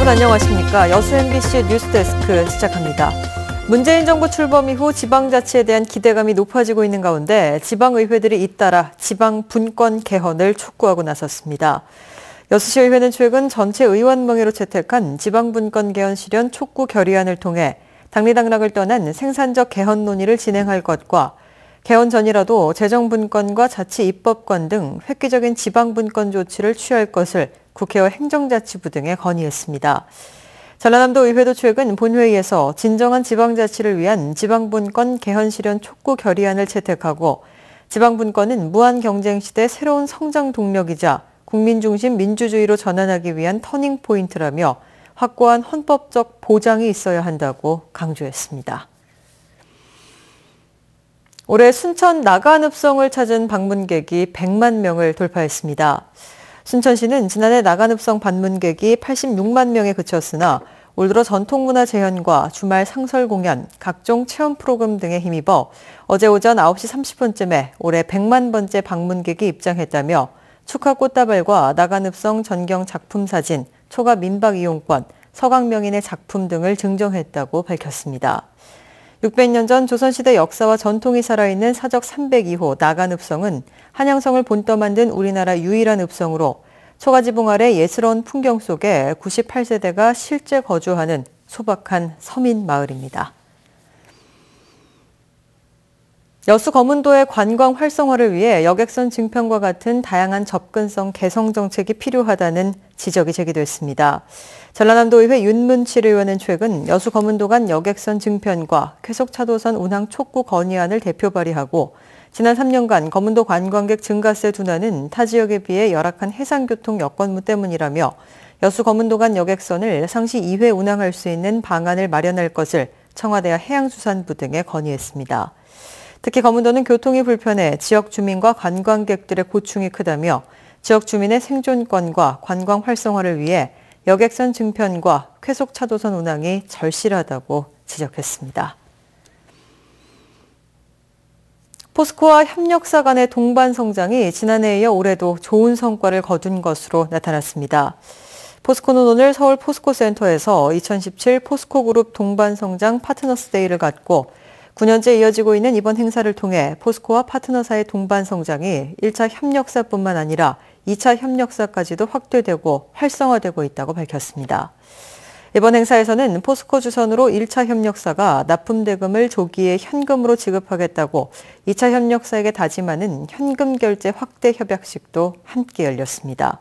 여러분 안녕하십니까. 여수 MBC 뉴스데스크 시작합니다. 문재인 정부 출범 이후 지방자치에 대한 기대감이 높아지고 있는 가운데 지방의회들이 잇따라 지방분권 개헌을 촉구하고 나섰습니다. 여수시의회는 최근 전체 의원 명의로 채택한 지방분권 개헌 실현 촉구 결의안을 통해 당리당락을 떠난 생산적 개헌 논의를 진행할 것과 개헌 전이라도 재정분권과 자치입법권 등 획기적인 지방분권 조치를 취할 것을 국회와 행정자치부 등에 건의했습니다. 전라남도 의회도 최근 본회의에서 진정한 지방자치를 위한 지방분권 개헌 실현 촉구 결의안을 채택하고 지방분권은 무한경쟁시대 새로운 성장 동력이자 국민중심 민주주의로 전환하기 위한 터닝포인트라며 확고한 헌법적 보장이 있어야 한다고 강조했습니다. 올해 순천 나간읍성을 찾은 방문객이 100만 명을 돌파했습니다. 순천시는 지난해 나간읍성 방문객이 86만 명에 그쳤으나 올 들어 전통문화 재현과 주말 상설 공연, 각종 체험 프로그램 등에 힘입어 어제 오전 9시 30분쯤에 올해 100만 번째 방문객이 입장했다며 축하 꽃다발과 나간읍성 전경 작품 사진, 초가 민박 이용권, 서강명인의 작품 등을 증정했다고 밝혔습니다. 600년 전 조선시대 역사와 전통이 살아있는 사적 302호 나간읍성은 한양성을 본떠 만든 우리나라 유일한 읍성으로 초가지붕 아래 예스러운 풍경 속에 98세대가 실제 거주하는 소박한 서민 마을입니다. 여수 거문도의 관광 활성화를 위해 여객선 증편과 같은 다양한 접근성 개성 정책이 필요하다는 지적이 제기됐습니다. 전라남도의회 윤문칠 의원은 최근 여수 거문도 간 여객선 증편과 쾌속 차도선 운항 촉구 건의안을 대표 발의하고 지난 3년간 거문도 관광객 증가세 둔화는 타 지역에 비해 열악한 해상교통 여건무 때문이라며 여수 거문도 간 여객선을 상시 2회 운항할 수 있는 방안을 마련할 것을 청와대와 해양수산부 등에 건의했습니다. 특히 거문도는 교통이 불편해 지역 주민과 관광객들의 고충이 크다며 지역 주민의 생존권과 관광 활성화를 위해 여객선 증편과 쾌속 차도선 운항이 절실하다고 지적했습니다. 포스코와 협력사 간의 동반 성장이 지난해에 이어 올해도 좋은 성과를 거둔 것으로 나타났습니다. 포스코는 오늘 서울 포스코센터에서 2017 포스코그룹 동반 성장 파트너스 데이를 갖고 9년째 이어지고 있는 이번 행사를 통해 포스코와 파트너사의 동반 성장이 1차 협력사뿐만 아니라 2차 협력사까지도 확대되고 활성화되고 있다고 밝혔습니다. 이번 행사에서는 포스코 주선으로 1차 협력사가 납품대금을 조기에 현금으로 지급하겠다고 2차 협력사에게 다짐하는 현금 결제 확대 협약식도 함께 열렸습니다.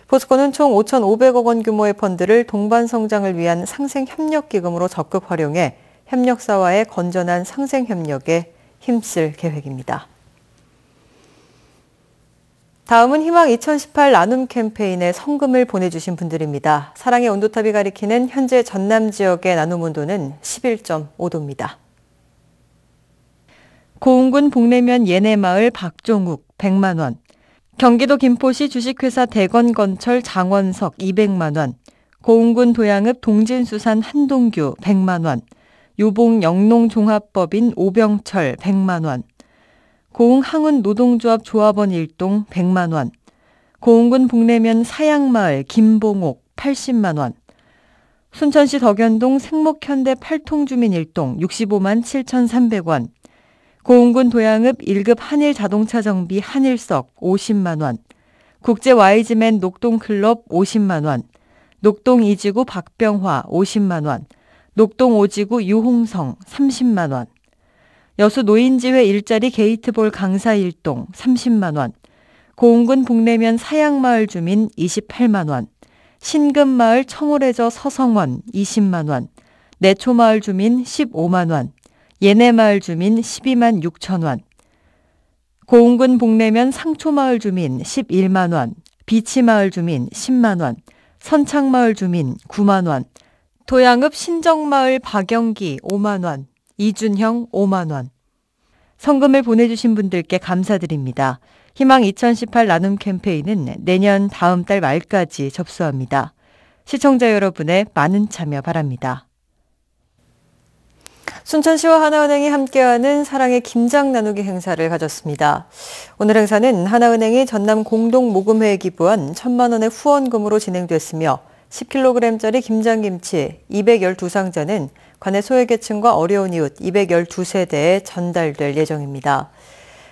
포스코는 총 5,500억 원 규모의 펀드를 동반 성장을 위한 상생협력기금으로 적극 활용해 협력사와의 건전한 상생협력에 힘쓸 계획입니다. 다음은 희망 2018 나눔 캠페인에 성금을 보내주신 분들입니다. 사랑의 온도탑이 가리키는 현재 전남 지역의 나눔 온도는 11.5도입니다. 고흥군 복내면 예내마을 박종욱 100만 원, 경기도 김포시 주식회사 대건건철 장원석 200만 원, 고흥군 도양읍 동진수산 한동규 100만 원, 유봉 영농종합법인 오병철 100만 원, 고흥 항운 노동조합 조합원 일동 100만 원, 고흥군 북내면 사양마을 김봉옥 80만 원, 순천시 덕연동 생목현대 8통 주민 일동 65만 7,300원, 고흥군 도양읍 1급 한일 자동차 정비 한일석 50만 원, 국제 YG맨 녹동클럽 50만 원, 녹동 2지구 박병화 50만 원, 녹동 5지구 유홍성 30만 원, 여수 노인지회 일자리 게이트볼 강사 일동 30만 원, 고흥군 북내면 사양마을 주민 28만 원, 신금마을 청오래저 서성원 20만 원, 내초마을 주민 15만 원, 예내마을 주민 12만 6천 원, 고흥군 북내면 상초마을 주민 11만 원, 비치마을 주민 10만 원, 선창마을 주민 9만 원, 도양읍 신정마을 박영기 5만 원, 이준형 5만 원. 성금을 보내주신 분들께 감사드립니다. 희망 2018 나눔 캠페인은 내년 다음 달 말까지 접수합니다. 시청자 여러분의 많은 참여 바랍니다. 순천시와 하나은행이 함께하는 사랑의 김장 나누기 행사를 가졌습니다. 오늘 행사는 하나은행이 전남 공동모금회에 기부한 1,000만 원의 후원금으로 진행됐으며 10kg짜리 김장김치 212상자는 관내 소외계층과 어려운 이웃 212세대에 전달될 예정입니다.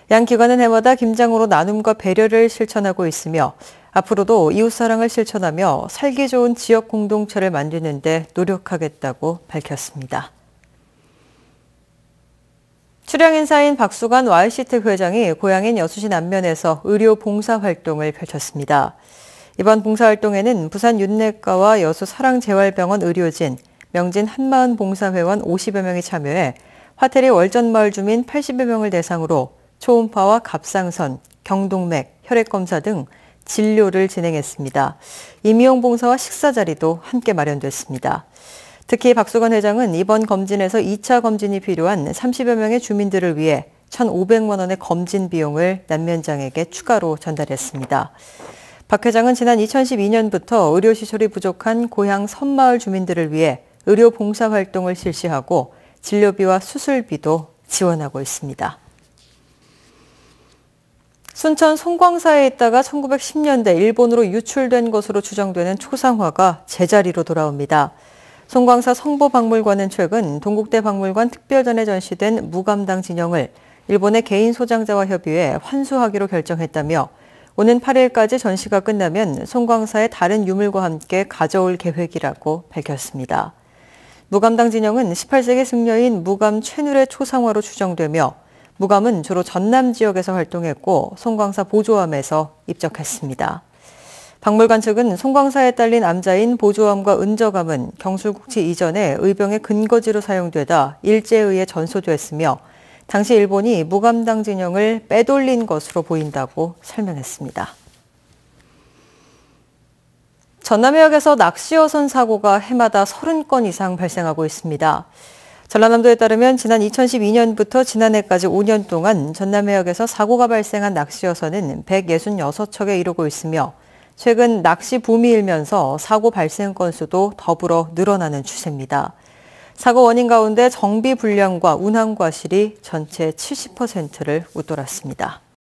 양 기관은 해마다 김장으로 나눔과 배려를 실천하고 있으며 앞으로도 이웃사랑을 실천하며 살기 좋은 지역 공동체를 만드는 데 노력하겠다고 밝혔습니다. 출향 인사인 박수관 YCT 회장이 고향인 여수시 남면에서 의료 봉사활동을 펼쳤습니다. 이번 봉사활동에는 부산 윤내과와 여수 사랑재활병원 의료진, 명진 한마은 봉사회원 50여 명이 참여해 화태리 월전마을 주민 80여 명을 대상으로 초음파와 갑상선, 경동맥, 혈액검사 등 진료를 진행했습니다. 임의용 봉사와 식사 자리도 함께 마련됐습니다. 특히 박수관 회장은 이번 검진에서 2차 검진이 필요한 30여 명의 주민들을 위해 1,500만 원의 검진 비용을 남면장에게 추가로 전달했습니다. 박 회장은 지난 2012년부터 의료시설이 부족한 고향 섬마을 주민들을 위해 의료 봉사활동을 실시하고 진료비와 수술비도 지원하고 있습니다. 순천 송광사에 있다가 1910년대 일본으로 유출된 것으로 추정되는 초상화가 제자리로 돌아옵니다. 송광사 성보박물관은 최근 동국대 박물관 특별전에 전시된 무감당 진영을 일본의 개인 소장자와 협의해 환수하기로 결정했다며 오는 8일까지 전시가 끝나면 송광사의 다른 유물과 함께 가져올 계획이라고 밝혔습니다. 무감당 진영은 18세기 승려인 무감 최눌의 초상화로 추정되며 무감은 주로 전남 지역에서 활동했고 송광사 보조함에서 입적했습니다. 박물관 측은 송광사에 딸린 암자인 보조함과 은저감은 경술국치 이전에 의병의 근거지로 사용되다 일제에 의해 전소됐으며 당시 일본이 무감당 진영을 빼돌린 것으로 보인다고 설명했습니다. 전남해역에서 낚시어선 사고가 해마다 30건 이상 발생하고 있습니다. 전라남도에 따르면 지난 2012년부터 지난해까지 5년 동안 전남해역에서 사고가 발생한 낚시어선은 166척에 이르고 있으며 최근 낚시 붐이 일면서 사고 발생 건수도 더불어 늘어나는 추세입니다. 사고 원인 가운데 정비 불량과 운항 과실이 전체 70%를 웃돌았습니다.